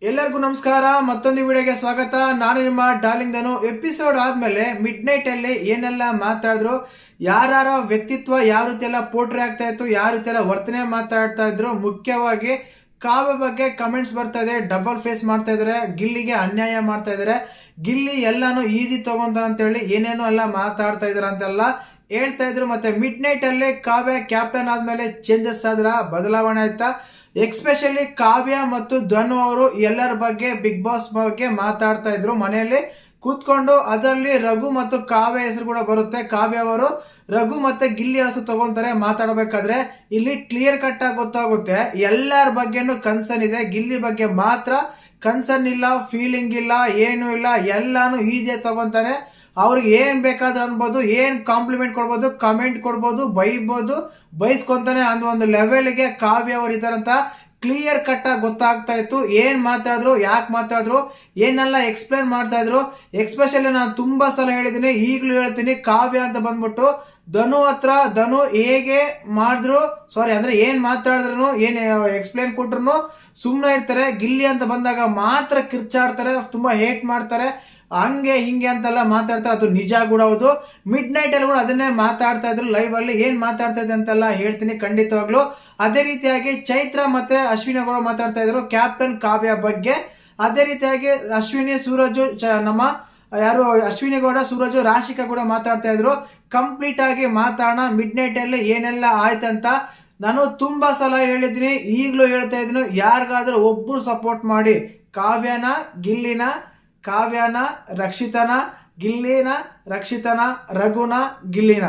ಎಲ್ಲರಿಗೂ ನಮಸ್ಕಾರ. ಮತ್ತೊಂದು ವಿಡಿಯೋಗೆ ಸ್ವಾಗತ. ನಾನು ನಿಮ್ಮ ಡಾರ್ಲಿಂಗ್ ಧನು. ಎಪಿಸೋಡ್ ಆದ್ಮೇಲೆ ಮಿಡ್ ನೈಟ್ ಅಲ್ಲಿ ಏನೆಲ್ಲ ಮಾತಾಡಿದ್ರು, ಯಾರ ವ್ಯಕ್ತಿತ್ವ ಯಾವ ರೀತಿ ಎಲ್ಲ ಪೋಟ್ರಿ ಆಗ್ತಾ ಇತ್ತು, ಯಾವ ರೀತಿ ಎಲ್ಲ ವರ್ತನೆ ಮಾತಾಡ್ತಾ ಇದ್ರು, ಮುಖ್ಯವಾಗಿ ಕಾವ್ಯ ಬಗ್ಗೆ ಕಮೆಂಟ್ಸ್ ಬರ್ತಾ ಇದೆ. ಡಬಲ್ ಫೇಸ್ ಮಾಡ್ತಾ ಇದಾರೆ, ಗಿಲ್ಲಿಗೆ ಅನ್ಯಾಯ ಮಾಡ್ತಾ ಇದಾರೆ, ಗಿಲ್ಲಿ ಎಲ್ಲಾನು ಈಸಿ ತಗೊಂತಾರ ಅಂತ ಹೇಳಿ ಏನೇನೋ ಎಲ್ಲ ಮಾತಾಡ್ತಾ ಇದಾರೆ ಅಂತೆಲ್ಲ ಹೇಳ್ತಾ ಇದ್ರು. ಮತ್ತೆ ಮಿಡ್ ನೈಟ್ ಅಲ್ಲಿ ಕಾವ್ಯ ಕ್ಯಾಪ್ಟನ್ ಆದ್ಮೇಲೆ ಚೇಂಜಸ್ ಆದ್ರ, ಬದಲಾವಣೆ ಆಯ್ತಾ. ಎಕ್ಸ್ಪೆಷಲಿ ಕಾವ್ಯ ಮತ್ತು ಧನು ಅವರು ಎಲ್ಲರ ಬಗ್ಗೆ ಬಿಗ್ ಬಾಸ್ ಬಗ್ಗೆ ಮಾತಾಡ್ತಾ ಇದ್ರು ಮನೆಯಲ್ಲಿ ಕೂತ್ಕೊಂಡು. ಅದರಲ್ಲಿ ರಘು ಮತ್ತು ಕಾವ್ಯ ಹೆಸರು ಕೂಡ ಬರುತ್ತೆ. ಕಾವ್ಯ ಅವರು ರಘು ಮತ್ತೆ ಗಿಲ್ಲಿ ಹೆಸರು ತಗೊಂತಾರೆ ಮಾತಾಡಬೇಕಾದ್ರೆ. ಇಲ್ಲಿ ಕ್ಲಿಯರ್ ಕಟ್ ಆಗಿ ಗೊತ್ತಾಗುತ್ತೆ ಎಲ್ಲರ ಬಗ್ಗೆನೂ ಕನ್ಸರ್ನ್ ಇದೆ, ಗಿಲ್ಲಿ ಬಗ್ಗೆ ಮಾತ್ರ ಕನ್ಸರ್ನ್ ಇಲ್ಲ, ಫೀಲಿಂಗ್ ಇಲ್ಲ, ಏನು ಇಲ್ಲ, ಎಲ್ಲಾನು ಈಸಿಯಾಗಿ ತಗೊಂತಾರೆ. ಅವ್ರಿಗೆ ಏನ್ ಬೇಕಾದ್ರೂ ಅನ್ಬೋದು, ಏನ್ ಕಾಂಪ್ಲಿಮೆಂಟ್ ಕೊಡ್ಬೋದು, ಕಮೆಂಟ್ ಕೊಡ್ಬೋದು, ಬೈಬೋದು, ಬೈಸ್ಕೊಂತಾನೆ ಅನ್ನೋ ಒಂದು ಲೆವೆಲ್ಗೆ ಕಾವ್ಯ ಅವರು ಇದಾರಂತ ಕ್ಲಿಯರ್ ಕಟ್ ಆಗಿ ಗೊತ್ತಾಗ್ತಾ ಇತ್ತು. ಏನ್ ಮಾತಾಡಿದ್ರು, ಯಾಕೆ ಮಾತಾಡಿದ್ರು, ಏನೆಲ್ಲ ಎಕ್ಸ್ಪ್ಲೇನ್ ಮಾಡ್ತಾ ಇದ್ರು. ಎಕ್ಸ್ಪೆಷಲಿ ನಾನು ತುಂಬಾ ಸಲ ಹೇಳಿದೀನಿ, ಈಗಲೂ ಹೇಳ್ತೀನಿ, ಕಾವ್ಯ ಅಂತ ಬಂದ್ಬಿಟ್ಟು ಧನು ಹೇಗೆ ಮಾಡಿದ್ರು, ಸಾರಿ ಅಂದ್ರೆ ಏನ್ ಮಾತಾಡಿದ್ರು, ಏನ್ ಎಕ್ಸ್ಪ್ಲೇನ್ ಕೊಟ್ರು ಸುಮ್ಮನೆ ಇರ್ತಾರೆ. ಗಿಲ್ಲಿ ಅಂತ ಬಂದಾಗ ಮಾತ್ರ ಕಿರ್ಚಾಡ್ತಾರೆ, ತುಂಬಾ ಹೇಟ್ ಮಾಡ್ತಾರೆ, ಹಂಗೆ ಹಿಂಗೆ ಅಂತೆಲ್ಲ ಮಾತಾಡ್ತಾರೆ. ಅದು ನಿಜ ಕೂಡ ಹೌದು. ಮಿಡ್ ನೈಟ್ ಅಲ್ಲಿ ಕೂಡ ಅದನ್ನೇ ಮಾತಾಡ್ತಾ ಇದ್ರು ಲೈವ್ ಅಲ್ಲಿ. ಏನ್ ಮಾತಾಡ್ತಾ ಇದೆ ಅಂತೆಲ್ಲ ಹೇಳ್ತೀನಿ ಖಂಡಿತವಾಗ್ಲು. ಅದೇ ರೀತಿಯಾಗಿ ಚೈತ್ರ ಮತ್ತೆ ಅಶ್ವಿನಿ ಕೂಡ ಮಾತಾಡ್ತಾ ಇದ್ರು ಕ್ಯಾಪ್ಟನ್ ಕಾವ್ಯ ಬಗ್ಗೆ. ಅದೇ ರೀತಿಯಾಗಿ ಅಶ್ವಿನಿ, ಸೂರಜ್, ನಮ್ಮ ಯಾರು ಅಶ್ವಿನಿ ಗೌಡ, ಸೂರಜ್, ರಾಶಿಕಾ ಕೂಡ ಮಾತಾಡ್ತಾ ಇದ್ರು. ಕಂಪ್ಲೀಟ್ ಆಗಿ ಮಾತಾಡೋಣ ಮಿಡ್ ನೈಟ್ ಅಲ್ಲಿ ಏನೆಲ್ಲ ಆಯ್ತಂತ. ನಾನು ತುಂಬಾ ಸಲ ಹೇಳಿದ್ದೀನಿ, ಈಗಲೂ ಹೇಳ್ತಾ ಇದ್ದೀನಿ, ಯಾರಿಗಾದ್ರೂ ಒಬ್ರು ಸಪೋರ್ಟ್ ಮಾಡಿ. ಕಾವ್ಯನ, ಗಿಲ್ಲಿನ, ಕಾವ್ಯನ, ರಕ್ಷಿತನ, ಗಿಲ್ಲಿನ, ರಕ್ಷಿತನ, ರಘುನ, ಗಿಲ್ಲಿನ.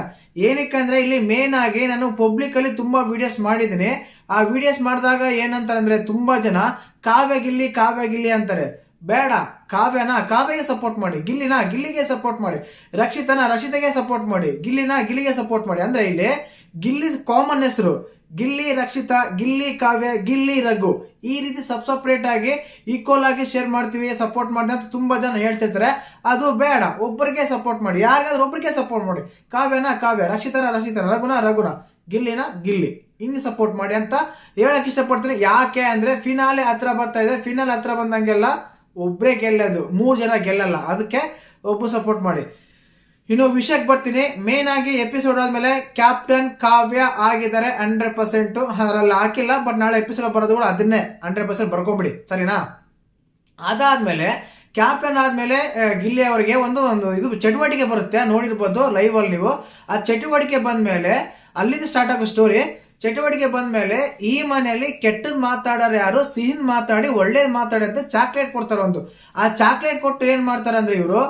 ಏನಕ್ಕಂದ್ರೆ ಇಲ್ಲಿ ಮೇನ್ ಆಗಿ ನಾನು ಪಬ್ಲಿಕ್ ಅಲ್ಲಿ ತುಂಬಾ ವಿಡಿಯೋಸ್ ಮಾಡಿದ್ದೀನಿ. ಆ ವಿಡಿಯೋಸ್ ಮಾಡಿದಾಗ ಏನಂತಾರೆ ಅಂದ್ರೆ ತುಂಬಾ ಜನ ಕಾವ್ಯ ಗಿಲ್ಲಿ ಅಂತಾರೆ. ಬೇಡ, ಕಾವ್ಯಗೆ ಸಪೋರ್ಟ್ ಮಾಡಿ, ಗಿಲ್ಲಿಗೆ ಸಪೋರ್ಟ್ ಮಾಡಿ, ರಕ್ಷಿತೆಗೆ ಸಪೋರ್ಟ್ ಮಾಡಿ, ಗಿಲ್ಲಿಗೆ ಸಪೋರ್ಟ್ ಮಾಡಿ. ಅಂದ್ರೆ ಇಲ್ಲಿ ಗಿಲ್ಲಿ ಕಾಮನ್ ಹೆಸರು, ಗಿಲ್ಲಿ ರಕ್ಷಿತಾ, ಗಿಲ್ಲಿ ಕಾವ್ಯ, ಗಿಲ್ಲಿ ರಘು, ಈ ರೀತಿ ಸಪ್ರೇಟ್ ಆಗಿ ಈಕ್ವಲ್ ಆಗಿ ಶೇರ್ ಮಾಡ್ತೀವಿ, ಸಪೋರ್ಟ್ ಮಾಡ್ತೀವಿ ಅಂತ ತುಂಬಾ ಜನ ಹೇಳ್ತಿರ್ತಾರೆ. ಅದು ಬೇಡ, ಒಬ್ಬರಿಗೆ ಸಪೋರ್ಟ್ ಮಾಡಿ, ಯಾರಿಗಾದ್ರೂ ಒಬ್ಬರಿಗೆ ಸಪೋರ್ಟ್ ಮಾಡಿ. ಕಾವ್ಯ, ರಕ್ಷಿತನ, ರಘುನ, ಗಿಲ್ಲಿ ಹಿಂಗ್ ಸಪೋರ್ಟ್ ಮಾಡಿ ಅಂತ ಹೇಳಕ್ ಇಷ್ಟಪಡ್ತೀನಿ. ಯಾಕೆ ಅಂದ್ರೆ ಫಿನಾಲೆ ಹತ್ರ ಬರ್ತಾ ಇದೆ. ಫಿನಾಲೆ ಹತ್ರ ಬಂದಂಗೆಲ್ಲ ಒಬ್ಬರೇ ಗೆಲ್ಲೋದು, 3 ಜನ ಗೆಲ್ಲಲ್ಲ. ಅದಕ್ಕೆ ಒಬ್ಬ ಸಪೋರ್ಟ್ ಮಾಡಿ. ಇನ್ನು ವಿಷಯಕ್ಕೆ ಬರ್ತೀನಿ. ಮೇನ್ ಆಗಿ ಎಪಿಸೋಡ್ ಆದ್ಮೇಲೆ ಕ್ಯಾಪ್ಟನ್ ಕಾವ್ಯ ಆಗಿದ್ದಾರೆ 100%. ಅದರಲ್ಲಿ ಹಾಕಿಲ್ಲ, ಬಟ್ ನಾಳೆ ಎಪಿಸೋಡ್ ಬರೋದು ಕೂಡ ಅದನ್ನೇ 100% ಬರ್ಕೊಂಬಿಡಿ, ಸರಿನಾ. ಅದಾದ್ಮೇಲೆ ಕ್ಯಾಪ್ಟನ್ ಆದ್ಮೇಲೆ ಗಿಲ್ಲಿ ಅವರಿಗೆ ಒಂದು ಇದು ಚಟುವಟಿಕೆ ಬರುತ್ತೆ, ನೋಡಿರ್ಬೋದು ಲೈವ್ ಅಲ್ಲಿ ನೀವು. ಆ ಚಟುವಟಿಕೆ ಬಂದ್ಮೇಲೆ ಅಲ್ಲಿಂದ ಸ್ಟಾರ್ಟ್ ಆಗೋ ಸ್ಟೋರಿ. ಚಟುವಟಿಕೆ ಬಂದ್ಮೇಲೆ ಈ ಮನೆಯಲ್ಲಿ ಕೆಟ್ಟದ್ ಮಾತಾಡೋರು ಯಾರು, ಸಿಹಿದ್ ಮಾತಾಡಿ ಒಳ್ಳೇದ್ ಮಾತಾಡಿ ಅಂತ ಚಾಕ್ಲೇಟ್ ಕೊಡ್ತಾರೆ ಒಂದು. ಆ ಚಾಕ್ಲೇಟ್ ಕೊಟ್ಟು ಏನ್ ಮಾಡ್ತಾರೆ ಅಂದ್ರೆ ಇವರು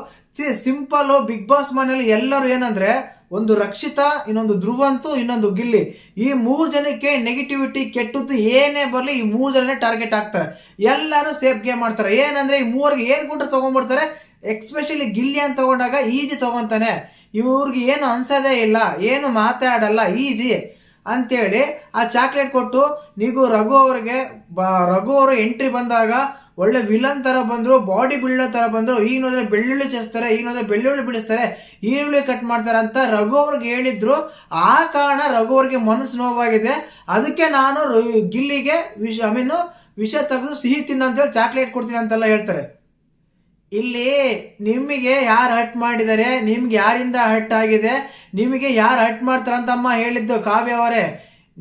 ಸಿಂಪಲ್ ಬಿಗ್ ಬಾಸ್ ಮನೆಯಲ್ಲಿ ಎಲ್ಲರೂ ಏನಂದ್ರೆ ಒಂದು ರಕ್ಷಿತಾ, ಇನ್ನೊಂದು ಧ್ರುವಂತು, ಇನ್ನೊಂದು ಗಿಲ್ಲಿ, ಈ 3 ಜನಕ್ಕೆ ನೆಗೆಟಿವಿಟಿ, ಕೆಟ್ಟದ್ದು ಏನೇ ಬರ್ಲಿ ಈ 3 ಜನನೇ ಟಾರ್ಗೆಟ್ ಆಗ್ತಾರೆ. ಎಲ್ಲರೂ ಸೇಫ್ ಗೇಮ್ ಮಾಡ್ತಾರೆ. ಏನಂದ್ರೆ ಈ 3ರಿಗೆ ಏನ್ ಕೊಟ್ಟರು ತಗೊಂಡ್ಬಿಡ್ತಾರೆ. ಎಕ್ಸ್ಪೆಷಲಿ ಗಿಲ್ಲಿ ಅಂತ ತಗೊಂಡಾಗ ಈಜಿ ತಗೊಂತಾನೆ, ಇವ್ರಿಗೆ ಏನು ಅನ್ಸೋದೇ ಇಲ್ಲ, ಏನು ಮಾತಾಡಲ್ಲ, ಈಜಿ ಅಂತೇಳಿ ಆ ಚಾಕ್ಲೇಟ್ ಕೊಟ್ಟು. ನೀವು ರಘು ಅವರು ಎಂಟ್ರಿ ಬಂದಾಗ ಒಳ್ಳೆ ವಿಲನ್ ತರ ಬಂದ್ರು, ಬಾಡಿ ಬಿಲ್ಡರ್ ತರ ಬಂದ್ರು. ಈಗ ನೋಡಿದ್ರೆ ಬೆಳ್ಳುಳ್ಳಿ ಚೇಸ್ತಾರೆ, ಈಗ ನೋಡಿದ್ರೆ ಬೆಳ್ಳುಳ್ಳಿ ಬಿಡಿಸ್ತಾರೆ, ಈರುಳ್ಳಿ ಕಟ್ ಮಾಡ್ತಾರೆ ಅಂತ ರಘು ಅವ್ರಿಗೆ ಹೇಳಿದ್ರು. ಆ ಕಾರಣ ರಘು ಅವ್ರಿಗೆ ಮನಸ್ಸು ನೋವಾಗಿದೆ. ಅದಕ್ಕೆ ನಾನು ಗಿಲ್ಲಿಗೆ ವಿಷ ತೆಗೆದು ಸಿಹಿ ತಿನ್ನ ಅಂತ ಹೇಳಿ ಚಾಕ್ಲೇಟ್ ಕೊಡ್ತೀನಿ ಅಂತೆಲ್ಲ ಹೇಳ್ತಾರೆ. ಇಲ್ಲಿ ನಿಮಗೆ ಯಾರು ಹರ್ಟ್ ಮಾಡಿದ್ದಾರೆ, ನಿಮ್ಗೆ ಯಾರಿಂದ ಹರ್ಟ್ ಆಗಿದೆ, ನಿಮಗೆ ಯಾರು ಹರ್ಟ್ ಮಾಡ್ತಾರಂತಮ್ಮ ಹೇಳಿದ್ದು ಕಾವ್ಯ ಅವರೇ.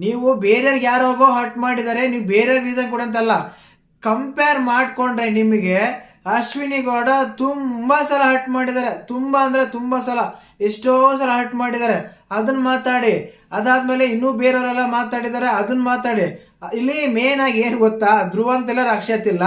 ನೀವು ಬೇರೆಯವ್ರಿಗೆ ಯಾರೋಗೋ ಹರ್ಟ್ ಮಾಡಿದ್ದಾರೆ, ನೀವು ಬೇರೆ ರೀಸನ್ ಕೊಡಂತಲ್ಲ. ಕಂಪೇರ್ ಮಾಡ್ಕೊಂಡ್ರೆ ನಿಮಗೆ ಅಶ್ವಿನಿ ಗೌಡ ತುಂಬಾ ಸಲ ಹರ್ಟ್ ಮಾಡಿದ್ದಾರೆ, ತುಂಬಾ ಅಂದ್ರೆ ತುಂಬಾ ಸಲ, ಎಷ್ಟೋ ಸಲ ಹರ್ಟ್ ಮಾಡಿದ್ದಾರೆ. ಅದನ್ನ ಮಾತಾಡಿ. ಅದಾದ್ಮೇಲೆ ಇನ್ನೂ ಬೇರೆಯವರೆಲ್ಲ ಮಾತಾಡಿದ್ದಾರೆ, ಅದನ್ನ ಮಾತಾಡಿ. ಇಲ್ಲಿ ಮೇನ್ ಆಗಿ ಏನ್ ಗೊತ್ತಾ, ಧ್ರುವಂತೆಲ್ಲ ರಕ್ಷಿತಿಲ್ಲ,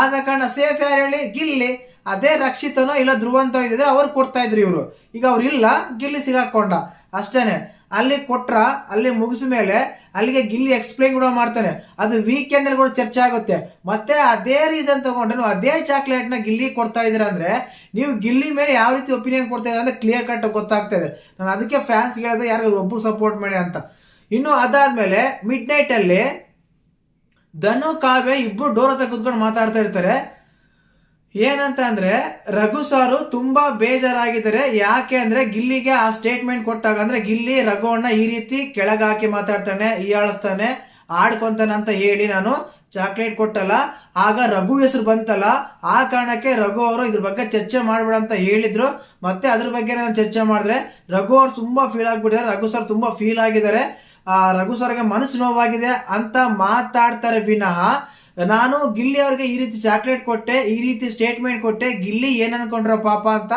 ಆದ ಕಾರಣ ಸೇಫ್ ಯಾರು ಹೇಳಿ, ಗಿಲ್ಲಿ. ಅದೇ ರಕ್ಷಿತನೋ ಇಲ್ಲ ಧ್ರುವಂತ ಇದ್ದಿದ್ರೆ ಅವ್ರು ಕೊಡ್ತಾ ಇದ್ರು ಇವರು. ಈಗ ಅವ್ರು ಇಲ್ಲ, ಗಿಲ್ಲಿ ಸಿಗಾಕೊಂಡ ಅಷ್ಟೇನೆ. ಅಲ್ಲಿ ಕೊಟ್ರ, ಅಲ್ಲಿ ಮುಗಿಸ ಮೇಲೆ ಅಲ್ಲಿಗೆ ಗಿಲ್ಲಿ ಎಕ್ಸ್ಪ್ಲೈನ್ ಕೂಡ ಮಾಡ್ತಾನೆ. ಅದು ವೀಕೆಂಡ್ ಅಲ್ಲಿ ಕೂಡ ಚರ್ಚೆ ಆಗುತ್ತೆ. ಮತ್ತೆ ಅದೇ ರೀಸನ್ ತಗೊಂಡು ಅದೇ ಚಾಕ್ಲೇಟ್ ನ ಗಿಲ್ಲಿ ಕೊಡ್ತಾ ಇದ್ರ ಅಂದ್ರೆ ನೀವು ಗಿಲ್ಲಿ ಮೇಲೆ ಯಾವ ರೀತಿ ಒಪಿನಿಯನ್ ಕೊಡ್ತಾ ಇದ್ರೆ ಅಂದ್ರೆ ಕ್ಲಿಯರ್ ಕಟ್ ಗೊತ್ತಾಗ್ತಾ ಇದೆ. ನಾನು ಅದಕ್ಕೆ ಫ್ಯಾನ್ಸ್ ಹೇಳಿದ್ರೆ ಯಾರು ಒಬ್ರು ಸಪೋರ್ಟ್ ಮಾಡಿ ಅಂತ. ಇನ್ನು ಅದಾದ್ಮೇಲೆ ಮಿಡ್ ನೈಟ್ ಅಲ್ಲಿ ಧನು ಕಾವ್ಯ ಇಬ್ರು ಡೋರ್ ಹತ್ರ ಕುತ್ಕೊಂಡು ಮಾತಾಡ್ತಾ ಇರ್ತಾರೆ. ಏನಂತ ಅಂದ್ರೆ ರಘು ಸಾರು ತುಂಬಾ ಬೇಜಾರಾಗಿದ್ದಾರೆ. ಯಾಕೆ ಅಂದ್ರೆ ಗಿಲ್ಲಿಗೆ ಆ ಸ್ಟೇಟ್ಮೆಂಟ್ ಕೊಟ್ಟಾಗ ಅಂದ್ರೆ ಗಿಲ್ಲಿ ರಘುವನ್ನ ಈ ರೀತಿ ಕೆಳಗೆ ಹಾಕಿ ಮಾತಾಡ್ತಾನೆ, ಹೀಯಾಳಿಸ್ತಾನೆ, ಆಡ್ಕೊಂತಾನೆ ಅಂತ ಹೇಳಿ ನಾನು ಚಾಕ್ಲೇಟ್ ಕೊಟ್ಟಲ್ಲ, ಆಗ ರಘು ಹೆಸರು ಬಂತಲ್ಲ, ಆ ಕಾರಣಕ್ಕೆ ರಘು ಅವರು ಇದ್ರ ಬಗ್ಗೆ ಚರ್ಚೆ ಮಾಡ್ಬೇಡ ಅಂತ ಹೇಳಿದ್ರು. ಮತ್ತೆ ಅದ್ರ ಬಗ್ಗೆ ನಾನು ಚರ್ಚೆ ಮಾಡಿದ್ರೆ ರಘು ಅವ್ರು ತುಂಬಾ ಫೀಲ್ ಆಗ್ಬಿಟ್ಟಿದ್ದಾರೆ. ರಘು ಸರ್ ತುಂಬಾ ಫೀಲ್ ಆಗಿದ್ದಾರೆ. ರಘು ಸರ್ಗೆ ಮನಸ್ಸು ನೋವಾಗಿದೆ ಅಂತ ಮಾತಾಡ್ತಾರೆ ವಿನಃ ನಾನು ಗಿಲ್ಲಿ ಅವ್ರಿಗೆ ಈ ರೀತಿ ಚಾಕ್ಲೇಟ್ ಕೊಟ್ಟೆ, ಈ ರೀತಿ ಸ್ಟೇಟ್ಮೆಂಟ್ ಕೊಟ್ಟೆ, ಗಿಲ್ಲಿ ಏನ್ ಅನ್ಕೊಂಡ್ರ ಪಾಪ ಅಂತ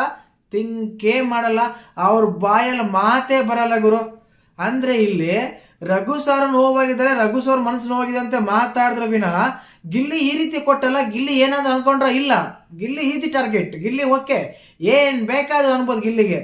ತಿಂಕೇ ಮಾಡಲ್ಲ. ಅವ್ರ ಬಾಯಲ್ಲಿ ಮಾತೇ ಬರಲ್ಲ ಗುರು. ಅಂದ್ರೆ ಇಲ್ಲಿ ರಘು ಸರ್ ನೋವಾಗಿದ್ದಾರೆ, ರಘು ಸರ್ ಮನಸ್ಸು ನೋವಾಗಿದೆ ಅಂತ ಮಾತಾಡಿದ್ರ ವಿನಃ ಗಿಲ್ಲಿ ಈ ರೀತಿ ಕೊಟ್ಟಲ್ಲ, ಗಿಲ್ಲಿ ಏನಾದ್ರು ಅನ್ಕೊಂಡ್ರ ಇಲ್ಲ. Gilli easy target, Gilli okay, ಏನ್ ಬೇಕಾದ್ರೂ ಅನ್ಬೋದು ಗಿಲ್ಲಿಗೆ.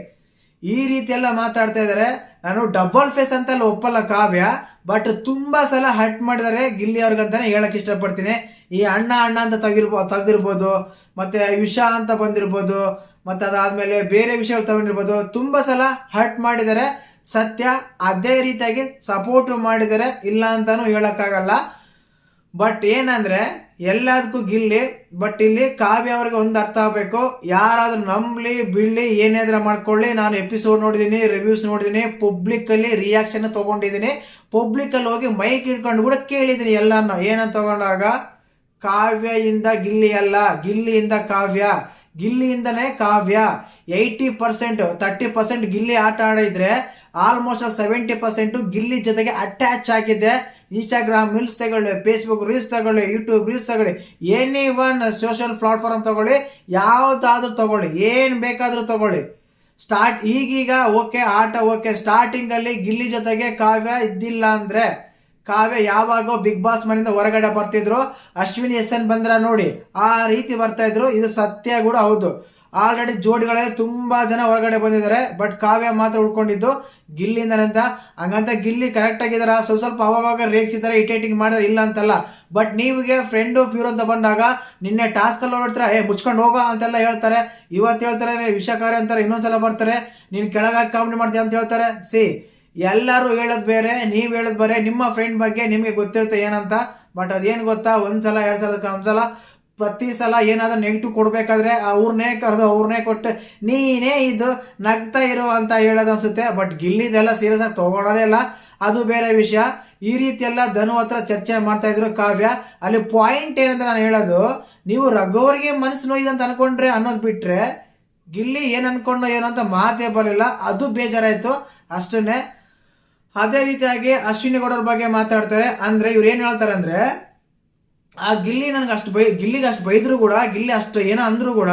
ಈ ರೀತಿ ಎಲ್ಲ ಮಾತಾಡ್ತಾ ಇದಾರೆ. ನಾನು ಡಬಲ್ ಫೇಸ್ ಅಂತೆಲ್ಲ ಒಪ್ಪಲ್ಲ ಕಾವ್ಯ, ಬಟ್ ತುಂಬಾ ಸಲ ಹರ್ಟ್ ಮಾಡಿದಾರೆ ಗಿಲ್ಲಿ ಅವ್ರಿಗಂತಾನೆ ಹೇಳಕ್ ಇಷ್ಟಪಡ್ತೀನಿ. ಈ ಅಣ್ಣ ಅಂತ ತೆಗ್ದಿರ್ಬೋದು, ಮತ್ತೆ ವಿಷ ಅಂತ ಬಂದಿರ್ಬೋದು, ಮತ್ತೆ ಅದಾದ್ಮೇಲೆ ಬೇರೆ ವಿಷಯಗಳು ತಗೊಂಡಿರ್ಬೋದು. ತುಂಬಾ ಸಲ ಹರ್ಟ್ ಮಾಡಿದ್ದಾರೆ ಸತ್ಯ. ಅದೇ ರೀತಿಯಾಗಿ ಸಪೋರ್ಟ್ ಮಾಡಿದ್ದಾರೆ, ಇಲ್ಲ ಅಂತಾನು ಹೇಳಕ್ಕಾಗಲ್ಲ. ಬಟ್ ಏನಂದ್ರೆ ಎಲ್ಲದಕ್ಕೂ ಗಿಲ್ಲಿ. ಬಟ್ ಇಲ್ಲಿ ಕಾವ್ಯ ಅವ್ರಿಗೆ ಒಂದು ಅರ್ಥ ಆಗ್ಬೇಕು, ಯಾರಾದ್ರೂ ನಂಬ್ಲಿ ಬಿಡ್ಲಿ ಏನಾದ್ರೂ ಮಾಡ್ಕೊಳ್ಳಿ, ನಾನು ಎಪಿಸೋಡ್ ನೋಡಿದೀನಿ, ರಿವ್ಯೂಸ್ ನೋಡಿದೀನಿ, ಪಬ್ಲಿಕ್ ಅಲ್ಲಿ ರಿಯಾಕ್ಷನ್ ತಗೊಂಡಿದ್ದೀನಿ, ಪಬ್ಲಿಕ್ ಅಲ್ಲಿ ಹೋಗಿ ಮೈಕ್ ಇಟ್ಕೊಂಡು ಕೂಡ ಕೇಳಿದೀನಿ ಎಲ್ಲಾನು. ಏನಂತ ತಗೊಂಡಾಗ ಕಾವ್ಯದಿಂದ ಗಿಲ್ಲಿ ಅಲ್ಲ, ಗಿಲ್ಲಿಯಿಂದ ಕಾವ್ಯ, ಗಿಲ್ಲಿಯಿಂದನೇ ಕಾವ್ಯ. 80% 30% ಗಿಲ್ಲಿ ಆಟ ಆಡಿದ್ರೆ ಆಲ್ಮೋಸ್ಟ್ 70% ಗಿಲ್ಲಿ ಜೊತೆಗೆ ಅಟ್ಯಾಚ್ ಆಗಿದೆ. ಇನ್ಸ್ಟಾಗ್ರಾಮ್ ರೀಲ್ಸ್ ತಗೊಳ್ಳಿ, ಫೇಸ್ಬುಕ್ ರೀಲ್ಸ್ ತಗೊಳ್ಳಿ, ಯೂಟ್ಯೂಬ್ ರೀಲ್ಸ್ ತಗೊಳ್ಳಿ, ಎನಿ ಒನ್ ಸೋಷಿಯಲ್ ಪ್ಲಾಟ್ಫಾರ್ಮ್ ತಗೊಳ್ಳಿ, ಯಾವ್ದಾದ್ರು ತಗೊಳ್ಳಿ, ಏನ್ ಬೇಕಾದ್ರೂ ತಗೊಳ್ಳಿ. ಈಗೀಗ ಓಕೆ ಆಟ ಓಕೆ, ಸ್ಟಾರ್ಟಿಂಗ್ ಅಲ್ಲಿ ಗಿಲ್ಲಿ ಜೊತೆಗೆ ಕಾವ್ಯ ಇದ್ದಿಲ್ಲ ಅಂದ್ರೆ, ಕಾವ್ಯ ಯಾವಾಗೋ ಬಿಗ್ ಬಾಸ್ ಮನೆಯಿಂದ ಹೊರಗಡೆ ಬರ್ತಿದ್ರು, ಅಶ್ವಿನಿ SN ಬಂದ್ರ ನೋಡಿ ಆ ರೀತಿ ಬರ್ತಾ ಇದ್ರು. ಇದು ಸತ್ಯ ಕೂಡ ಹೌದು. ಆಲ್ರೆಡಿ ಜೋಡಿಗಳಲ್ಲಿ ತುಂಬಾ ಜನ ಹೊರಗಡೆ ಬಂದಿದ್ದಾರೆ, ಬಟ್ ಕಾವ್ಯ ಮಾತ್ರ ಉಳ್ಕೊಂಡಿದ್ದು ಗಿಲ್ಲಿಂದಾನೆ ಅಂತ. ಹಂಗಂತ ಗಿಲ್ಲಿ ಕರೆಕ್ಟ್ ಆಗಿದಾರ, ಸ್ವಲ್ಪ ಅವಾಗ ರೇಗಿಸಿದಾರೆ, ಇಟೇಟಿಂಗ್ ಮಾಡಿದ್ರೆ ಇಲ್ಲ ಅಂತಲ್ಲ. ಬಟ್ ನೀವಿಗೆ ಫ್ರೆಂಡು ಪ್ಯೂರ್ ಅಂತ ಬಂದಾಗ ನಿನ್ನೆ ಟಾಸ್ಕ್ ಅಲ್ಲಿ ನೋಡ್ತಾರೆ, ಮುಚ್ಕೊಂಡು ಹೋಗೋ ಅಂತೆಲ್ಲ ಹೇಳ್ತಾರೆ, ಇವತ್ತು ಹೇಳ್ತಾರೆ ವಿಷಕಾರಿ ಅಂತಾರೆ, ಇನ್ನೊಂದ್ಸಲ ಬರ್ತಾರೆ ನೀನ್ ಕೆಳಗಾಗಿ ಕಾಮಿಡಿ ಮಾಡ್ತೀಯ ಅಂತ ಹೇಳ್ತಾರೆ. ಎಲ್ಲರೂ ಹೇಳೋದ್ ಬೇರೆ, ನೀವ್ ಹೇಳೋದ್ ಬೇರೆ. ನಿಮ್ಮ ಫ್ರೆಂಡ್ ಬಗ್ಗೆ ನಿಮ್ಗೆ ಗೊತ್ತಿರುತ್ತೆ ಏನಂತ. ಬಟ್ ಅದೇನ್ ಗೊತ್ತಾ, ಒಂದ್ಸಲ 2 ಸಲಕ್ಕೆ ಒಂದ್ಸಲ ಪ್ರತಿ ಸಲ ಏನಾದ್ರೂ ನೆಗೆಟಿವ್ ಕೊಡ್ಬೇಕಾದ್ರೆ ಅವ್ರನ್ನೇ ಕರೆದು ಅವ್ರನ್ನೇ ಕೊಟ್ಟು ನೀನೇ ಇದು ನಗ್ತಾ ಇರೋ ಅಂತ ಹೇಳೋದು ಅನ್ಸುತ್ತೆ. ಬಟ್ ಗಿಲ್ಲಿದೆಲ್ಲ ಸೀರಿಯಸ್ ಆಗಿ ತಗೊಳೋದೇ ಇಲ್ಲ, ಅದು ಬೇರೆ ವಿಷಯ. ಈ ರೀತಿ ಎಲ್ಲ ಧನು ಹತ್ರ ಚರ್ಚೆ ಮಾಡ್ತಾ ಇದ್ರು ಕಾವ್ಯ. ಅಲ್ಲಿ ಪಾಯಿಂಟ್ ಏನಂತ ನಾನು ಹೇಳೋದು, ನೀವು ರಘುವರಿಗೆ ಮನಸ್ಸು ನೋಯ್ದು ಅಂತ ಅನ್ಕೊಂಡ್ರೆ ಅನ್ನೋದು ಬಿಟ್ರೆ ಗಿಲ್ಲಿ ಏನ್ ಅನ್ಕೊಂಡೋ ಏನಂತ ಮಾತೇ ಬರಲಿಲ್ಲ, ಅದು ಬೇಜಾರಾಯ್ತು ಅಷ್ಟನ್ನೇ. ಅದೇ ರೀತಿಯಾಗಿ ಅಶ್ವಿನಿ ಗೌಡರ ಬಗ್ಗೆ ಮಾತಾಡ್ತಾರೆ. ಅಂದ್ರೆ ಇವ್ರು ಏನ್ ಹೇಳ್ತಾರೆ ಅಂದ್ರೆ, ಆ ಗಿಲ್ಲಿ ನನಗೆ ಗಿಲ್ಲಿಗೆ ಅಷ್ಟು ಬೈದ್ರು ಕೂಡ, ಗಿಲ್ಲಿ ಅಷ್ಟು ಏನೋ ಅಂದ್ರು ಕೂಡ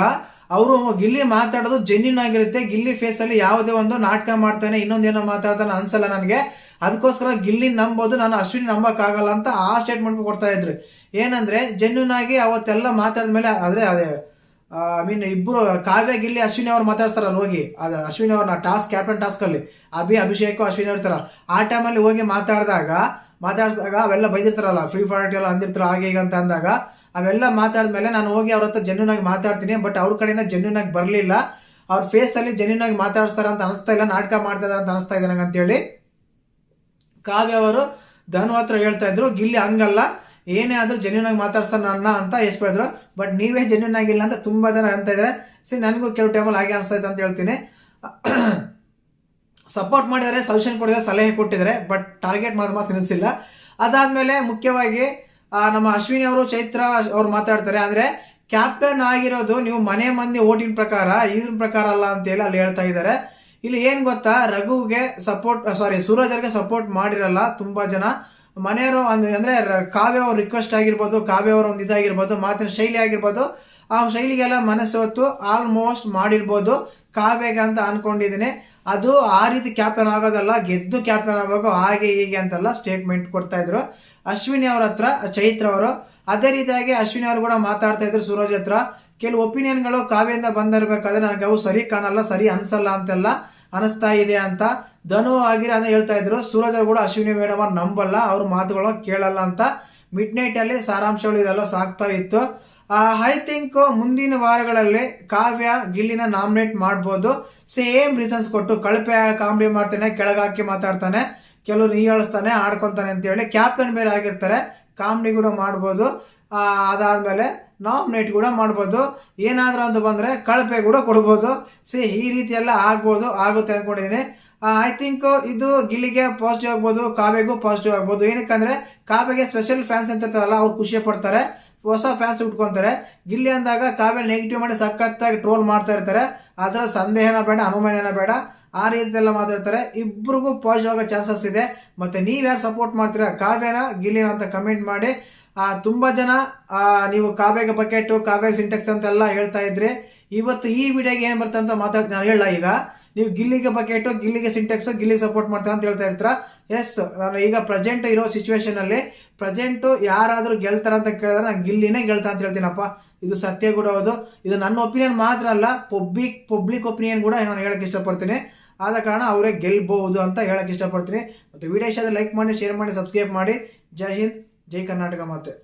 ಅವರು ಗಿಲ್ಲಿ ಮಾತಾಡೋದು ಜೆನ್ಯೂನ್ ಆಗಿರುತ್ತೆ. ಗಿಲ್ಲಿ ಫೇಸ್ ಅಲ್ಲಿ ಯಾವುದೇ ಒಂದು ನಾಟಕ ಮಾಡ್ತಾನೆ, ಇನ್ನೊಂದೇನೋ ಮಾತಾಡ್ತಾನೆ ಅನ್ಸಲ್ಲ ನನಗೆ. ಅದಕ್ಕೋಸ್ಕರ ಗಿಲ್ಲಿ ನಂಬೋದು, ನಾನು ಅಶ್ವಿನಿ ನಂಬಕ್ ಆಗಲ್ಲ ಅಂತ ಆ ಸ್ಟೇಟ್ಮೆಂಟ್ ಕೊಡ್ತಾ ಇದ್ರು. ಏನಂದ್ರೆ ಜೆನ್ಯೂನ್ ಆಗಿ ಅವತ್ತೆಲ್ಲ ಮಾತಾಡಿದ್ಮೇಲೆ ಅದೇ ಇಬ್ರು ಕಾವ್ಯ ಗಿಲ್ಲಿ ಅಶ್ವಿನಿ ಅವ್ರು ಮಾತಾಡ್ತಾರಲ್ಲ ಹೋಗಿ, ಅದು ಅಶ್ವಿನಿ ಅವ್ರನ್ನ ಕ್ಯಾಪ್ಟನ್ ಟಾಸ್ಕ್ ಅಲ್ಲಿ ಅಭಿಷೇಕ್ ಅಶ್ವಿನಿ ಇರ್ತಾರ, ಆ ಟೈಮಲ್ಲಿ ಹೋಗಿ ಮಾತಾಡಿದಾಗ ಅವೆಲ್ಲ ಬೈದಿರ್ತಾರಲ್ಲ, ಫ್ರೀ ಫೈರ್ ಎಲ್ಲ ಅಂದಿರ್ತಾರ ಹಾಗೆ ಈಗ ಅಂತ ಅಂದಾಗ, ಅವೆಲ್ಲ ಮಾತಾಡಿದ್ಮೇಲೆ ನಾನು ಹೋಗಿ ಅವ್ರ ಹತ್ರ ಜೆನ್ಯೂನ್ ಆಗಿ ಮಾತಾಡ್ತೀನಿ. ಬಟ್ ಅವ್ರ ಕಡೆಯಿಂದ ಜೆನ್ಯೂನ್ ಆಗಿ ಬರ್ಲಿಲ್ಲ, ಅವ್ರ ಫೇಸ್ ಅಲ್ಲಿ ಜೆನ್ಯೂನ್ ಆಗಿ ಮಾತಾಡಿಸ್ತಾರ ಅಂತ ಅನಿಸ್ತಾ ಇಲ್ಲ, ನಾಟಕ ಮಾಡ್ತಾ ಇದಾರೆ ಅಂತ ಅನಿಸ್ತಾ ಇದೆ ನಂಗೆ ಅಂತೇಳಿ ಕಾವ್ಯ ಅವರು ಧನು ಹತ್ರ ಹೇಳ್ತಾ ಇದ್ರು. ಗಿಲ್ಲಿ ಹಂಗಲ್ಲ, ಏನೇ ಆದ್ರೂ ಜೆನ್ಯೂನ್ ಆಗಿ ಮಾತಾಡ್ತಾರ ನನ್ನ ಅಂತ ಹೇಳಿದ್ರು. ಬಟ್ ನೀವೇ ಜೆನ್ಯೂನ್ ಆಗಿಲ್ಲ ಅಂತ ತುಂಬಾ ಜನ ಅಂತ ಇದಾರೆ. ನನಗೂ ಕೆಲವು ಟೈಮಲ್ಲಿ ಹಾಗೆ ಅನಿಸ್ತಾ ಇದೆ ಅಂತ ಹೇಳ್ತೀನಿ. ಸಪೋರ್ಟ್ ಮಾಡಿದರೆ, ಸಜೆಷನ್ ಕೊಟ್ಟಿದ್ದಾರೆ, ಸಲಹೆ ಕೊಟ್ಟಿದ್ದಾರೆ, ಬಟ್ ಟಾರ್ಗೆಟ್ ಮಾಡೋದು ಮಾತ್ರ ನಿಲ್ಲಿಸಿಲ್ಲ. ಅದಾದ್ಮೇಲೆ ಮುಖ್ಯವಾಗಿ ನಮ್ಮ ಅಶ್ವಿನಿ ಅವರು, ಚೈತ್ರ ಅವ್ರು ಮಾತಾಡ್ತಾರೆ. ಅಂದ್ರೆ ಕ್ಯಾಪ್ಟನ್ ಆಗಿರೋದು ನೀವು ಮನೆ ಮಂದಿ ಓಟಿನ ಪ್ರಕಾರ, ಇದ್ರ ಪ್ರಕಾರ ಅಲ್ಲ ಅಂತ ಹೇಳಿ ಅಲ್ಲಿ ಹೇಳ್ತಾ ಇದ್ದಾರೆ. ಇಲ್ಲಿ ಏನ್ ಗೊತ್ತಾ, ರಘುಗೆ ಸೂರಜ್ ಅವ್ರಿಗೆ ಸಪೋರ್ಟ್ ಮಾಡಿರಲ್ಲ ತುಂಬಾ ಜನ ಮನೆಯವರು. ಅಂದ್ರೆ ಕಾವ್ಯ ಅವ್ರ ರಿಕ್ವೆಸ್ಟ್ ಆಗಿರ್ಬೋದು, ಕಾವ್ಯ ಅವರ ಒಂದು ಇದಾಗಿರ್ಬೋದು, ಮಾತಿನ ಶೈಲಿ ಆಗಿರ್ಬೋದು, ಆ ಶೈಲಿಗೆಲ್ಲ ಮನಸ್ಸು ಆಲ್ಮೋಸ್ಟ್ ಮಾಡಿರ್ಬೋದು ಕಾವ್ಯಗೆ ಅಂತ ಅನ್ಕೊಂಡಿದ್ದೀನಿ. ಅದು ಆ ರೀತಿ ಕ್ಯಾಪ್ಟನ್ ಆಗೋದಲ್ಲ, ಗೆದ್ದು ಕ್ಯಾಪ್ಟನ್ ಆಗಬೇಕು ಹಾಗೆ ಹೀಗೆ ಅಂತೆಲ್ಲ ಸ್ಟೇಟ್ಮೆಂಟ್ ಕೊಡ್ತಾ ಇದ್ರು ಅಶ್ವಿನಿ ಅವ್ರ ಹತ್ರ, ಚೈತ್ರ ಅವರು. ಅದೇ ರೀತಿಯಾಗಿ ಅಶ್ವಿನಿ ಅವರು ಕೂಡ ಮಾತಾಡ್ತಾ ಇದ್ರು ಸೂರಜ್ ಹತ್ರ. ಕೆಲವು ಒಪಿನಿಯನ್ಗಳು ಕಾವ್ಯದಿಂದ ಬಂದಿರ್ಬೇಕಾದ್ರೆ ನನಗೆ ಅವು ಸರಿ ಕಾಣಲ್ಲ, ಸರಿ ಅನ್ಸಲ್ಲ ಅಂತೆಲ್ಲ ಅನಿಸ್ತಾ ಇದೆ ಅಂತ ಧನು ಆಗಿರ ಅಂತ ಹೇಳ್ತಾ ಇದ್ರು. ಸೂರಜ್ ಅವರು ಕೂಡ ಅಶ್ವಿನಿ ಮೇಡಮ್ ಅವ್ರು ನಂಬಲ್ಲ, ಅವ್ರ ಮಾತುಗಳು ಕೇಳಲ್ಲ ಅಂತ ಮಿಡ್ ನೈಟ್ ಅಲ್ಲಿ ಸಾರಾಂಶಗಳು ಇದೆಲ್ಲ ಸಾಕ್ತಾ ಇತ್ತು. ಐ ಥಿಂಕ್ ಮುಂದಿನ ವಾರಗಳಲ್ಲಿ ಕಾವ್ಯ ಗಿಲ್ಲಿನ ನಾಮಿನೇಟ್ ಮಾಡ್ಬೋದು. ಸೇಮ್ ರೀಸನ್ಸ್ ಕೊಟ್ಟು, ಕಳಪೆ ಕಾಮಿಡಿ ಮಾಡ್ತಾನೆ, ಕೆಳಗಾಕಿ ಮಾತಾಡ್ತಾನೆ, ಕೆಲವರು ನೀಳಿಸ್ತಾನೆ, ಆಡ್ಕೊಂತಾನೆ ಅಂತ ಹೇಳಿ ಕ್ಯಾಪ್ಟನ್ ಬೇರೆ ಆಗಿರ್ತಾರೆ, ಕಾಮಿಡಿ ಕೂಡ ಮಾಡ್ಬೋದು. ಅದಾದ್ಮೇಲೆ ನಾಮಿನೇಟ್ ಕೂಡ ಮಾಡ್ಬೋದು. ಏನಾದ್ರೂ ಅಂತ ಬಂದ್ರೆ ಕಳಪೆ ಕೂಡ ಕೊಡ್ಬೋದು. ಈ ರೀತಿ ಎಲ್ಲ ಆಗುತ್ತೆ ಅನ್ಕೊಂಡಿದ್ದೀನಿ. ಐ ಥಿಂಕ್ ಇದು ಗಿಲ್ಲಿಗೆ ಪಾಸಿಟಿವ್ ಆಗ್ಬೋದು, ಕಾವ್ಯಗೂ ಪಾಸಿಟಿವ್ ಆಗ್ಬೋದು. ಏನಕ್ಕಂದ್ರೆ ಕಾವ್ಯಗೆ ಸ್ಪೆಷಲ್ ಫ್ಯಾನ್ಸ್ ಅಂತ ಇರ್ತಾರಲ್ಲ, ಅವ್ರು ಖುಷಿ ಪಡ್ತಾರೆ, ಹೊಸ ಫ್ಯಾನ್ಸ್ ಉಟ್ಕೊಂತಾರೆ. ಗಿಲ್ಲಿ ಅಂದಾಗ ಕಾವ್ಯ ನೆಗೆಟಿವ್ ಮಾಡಿ ಸಖತ್ತಾಗಿ ಟ್ರೋಲ್ ಮಾಡ್ತಾ ಇರ್ತಾರೆ. ಅದರ ಸಂದೇಹನ ಬೇಡ, ಅನುಮಾನನ ಬೇಡ, ಆ ರೀತಿ ಎಲ್ಲ ಮಾತಾಡ್ತಾರೆ. ಇಬ್ರಿಗೂ ಪಾಸಿಟಿವ್ ಆಗೋ ಚಾನ್ಸಸ್ ಇದೆ. ಮತ್ತೆ ನೀವ್ ಯಾರು ಸಪೋರ್ಟ್ ಮಾಡ್ತೀರಾ, ಕಾವ್ಯನ ಗಿಲ್ಲಿನ ಅಂತ ಕಮೆಂಟ್ ಮಾಡಿ. ತುಂಬಾ ಜನ ನೀವು ಕಾವ್ಯಗೆ ಬಕೆಟ್, ಕಾವ್ಯಗೆ ಸಿಂಟೆಕ್ಸ್ ಅಂತೆಲ್ಲ ಹೇಳ್ತಾ ಇದ್ರಿ. ಇವತ್ತು ಈ ವಿಡಿಯೋಗೆ ಏನ್ ಬರ್ತಂತ ಅಂತ ನಾನು ಹೇಳ. ಈಗ ನೀವು ಗಿಲ್ಲಿಗೆ ಬಕೆಟ್, ಗಿಲ್ಲಿಗೆ ಸಿಂಟೆಕ್ಸ್, ಗಿಲ್ಲಿಗೆ ಸಪೋರ್ಟ್ ಮಾಡ್ತಾ ಅಂತ ಹೇಳ್ತಾ ಇರ್ತೀರಾ. ಎಸ್, ನಾನು ಈಗ ಪ್ರೆಸೆಂಟ್ ಇರೋ ಸಿಚುವೇಶನ್ ಅಲ್ಲಿ ಪ್ರೆಸೆಂಟ್ ಯಾರಾದ್ರೂ ಗೆಲ್ತಾರ ಅಂತ ಕೇಳಿದ್ರೆ ನಾನು ಗಿಲ್ಲಿನೇ ಗೆಲ್ತಾ ಅಂತ ಹೇಳ್ತೀನಪ್ಪ. ಇದು ಸತ್ಯ ಕೂಡ ಹೌದು. ಇದು ನನ್ನ ಒಪಿನಿಯನ್ ಮಾತ್ರ ಅಲ್ಲ, ಪಬ್ಲಿಕ್ ಒಪಿನಿಯನ್ ಕೂಡ ನಾನು ಹೇಳಕ್ ಇಷ್ಟಪಡ್ತೀನಿ. ಆದ ಕಾರಣ ಅವರೇ ಗೆಲ್ಬಹುದು ಅಂತ ಹೇಳಕ್ ಇಷ್ಟಪಡ್ತೀನಿ. ಮತ್ತೆ ವಿಡಿಯೋ ಇಷ್ಟ ಲೈಕ್ ಮಾಡಿ, ಶೇರ್ ಮಾಡಿ, ಸಬ್ಸ್ಕ್ರೈಬ್ ಮಾಡಿ. ಜೈ ಹಿಂದ್, ಜೈ ಕರ್ನಾಟಕ ಮಾತೆ.